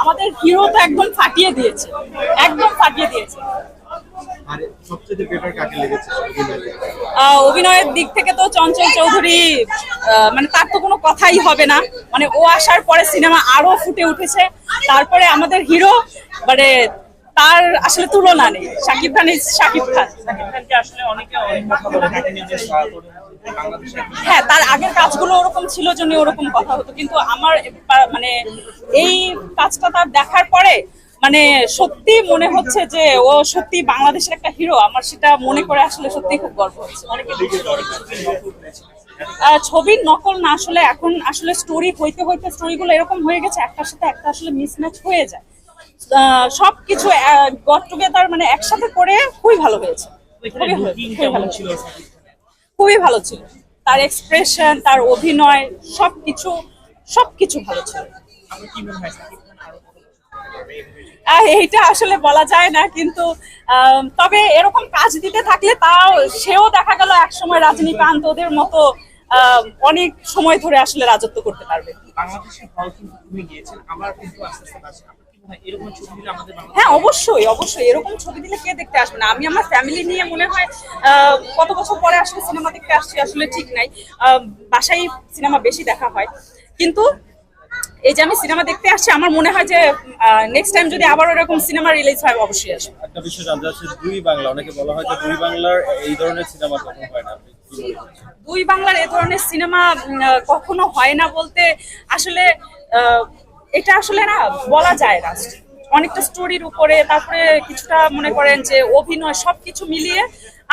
আমাদের হিরো তো একদম ফাটিয়ে দিয়েছে, একদম ফাটিয়ে দিয়েছে। আর সবচেয়ে বেটার কাকে লেগেছে অভিনয়ের দিক থেকে তো চঞ্চল চৌধুরী, মানে তার তো কোনো কথাই হবে না, মানে ও আসার পরে সিনেমা আরো ফুটে উঠেছে। তারপরে আমাদের হিরো, মানে তার আসলে তুলনা নেই। শাকিব খান ইজ শাকিব খান। আসলে অনেকে অনেক কথা বলে থাকেন যে বাংলাদেশে হ্যাঁ, তার আগের কাজগুলো ওরকম ছিল জন্য ওরকম কথা হতো, কিন্তু আমার মানে এই কাজটা তার দেখার পরে মানে সত্যি মনে হচ্ছে যে ও সত্যি বাংলাদেশের একটা হিরো। আমার সেটা মনে করে আসলে সত্যি খুব গর্ব হচ্ছে। ছবির নকল না, আসলে এখন আসলে স্টোরি হইতে হইতে স্টোরিগুলো এরকম হয়ে গেছে, একটার সাথে একটা আসলে মিসম্যাচ হয়ে যায়। সবকিছু গট টুগেদার মানে একসাথে করে খুবই ভালো হয়েছে, খুবই ভালো ছিল। তার এক্সপ্রেশন, তার অভিনয়, সবকিছু ভালো ছিল। এইটা আসলে বলা যায় না, কিন্তু তবে এরকম কাজ দিতে থাকলে তাও সেও দেখা গেল একসময় রজনীকান্ত ওদের মতো অনেক সময় ধরে আসলে রাজত্ব করতে পারবে। হ্যাঁ, অবশ্যই অবশ্যই এরকম ছবি দিলে কে দেখতে আসবে না। আমি আমার ফ্যামিলি নিয়ে মনে হয় কত বছর পরে আসলে সিনেমা দেখতে আসছি আসলে ঠিক নাই, বাসায় সিনেমা বেশি দেখা হয়। কিন্তু এই যে আমি সিনেমা দেখতে আসছি, আমার মনে হয় যে নেক্সট টাইম যদি আবার এরকম সিনেমা রিলিজ হয় অবশ্যই আসবে। একটা বিষয় জানতে চাচ্ছি, দুই বাংলা, অনেকে বলা হয় যে দুই বাংলার এই ধরনের সিনেমা কখনো হয় না, দুই বাংলার এ ধরনের সিনেমা কখনো হয় না বলতে আসলে এটা আসলে না বলা যায় না। অনেকটা স্টোরির উপরে, তারপরে কিছুটা মনে করেন যে অভিনয়, সবকিছু মিলিয়ে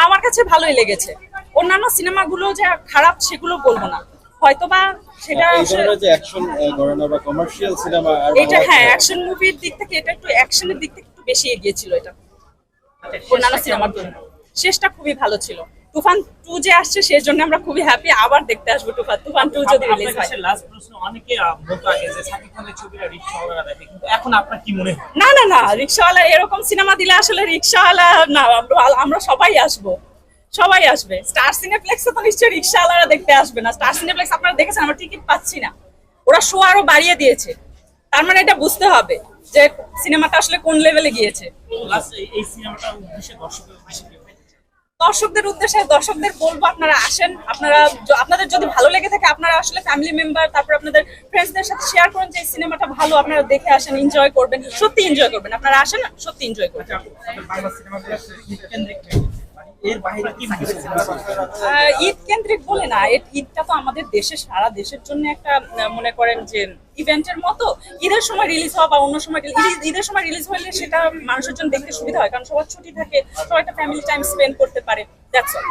আমার কাছে ভালোই লেগেছে। অন্যান্য সিনেমাগুলো যে খারাপ সেগুলো বলবো না, হয়তোবা সেটা যে অ্যাকশন ঘরানা বা কমার্শিয়াল সিনেমা, এটা হ্যাঁ অ্যাকশন মুভির দিক থেকে এটা একটু অ্যাকশনের দিক থেকে একটু বেশি এগিয়ে ছিল এটা অন্যান্য সিনেমার জন্য। শেষটা খুবই ভালো ছিল। তুফান 2 যে আসছে সেই জন্য আমরা খুবই হ্যাপি, আবার দেখতে আসবো তুফান 2 যদি রিলিজ হয়। লাস্ট প্রশ্ন, অনেকে বলতো আগে যে শাকিব খানের ছবিটা রিকশাওয়ালারা দেখে, কিন্তু এখন আপনার কি মনে হয়? না না না, রিকশাওয়ালা এরকম সিনেমা দিলে আসলে রিকশাওয়ালা না, আমরা সবাই আসবো, সবাই আসবে। স্টার সিনেপ্লেক্সে তো নিশ্চয়ই রিকশাওয়ালারা দেখতে আসবে না। স্টার সিনেপ্লেক্স আপনারা দেখেছেন, আমরা টিকিট পাচ্ছি না, ওরা শো আরো বাড়িয়ে দিয়েছে। তার মানে এটা বুঝতে হবে যে সিনেমাটা আসলে কোন লেভেলে গিয়েছে। এই সিনেমাটা উদ্দেশ্যে দর্শকদের বলবো আপনারা আসেন, আপনাদের যদি ভালো লেগে থাকে আপনারা আসলে ফ্যামিলি মেম্বার, তারপর আপনাদের ফ্রেন্ডসদের সাথে শেয়ার করুন যে সিনেমাটা ভালো, আপনারা দেখে আসেন, এনজয় করবেন, সত্যি এনজয় করবেন। আপনারা আসেন, সত্যি এনজয় করবেন। ঈদ কেন্দ্রিক বলে না, ঈদটা তো আমাদের দেশে, সারা দেশের জন্য একটা মনে করেন যে ইভেন্টের মতো। ঈদের সময় রিলিজ হওয়া বা অন্য সময় ঈদের সময় রিলিজ হলে সেটা মানুষের জন্য দেখতে সুবিধা হয়, কারণ সবার ছুটি থাকে, সবাই একটা ফ্যামিলি টাইম স্পেন্ড করতে পারে। That's all.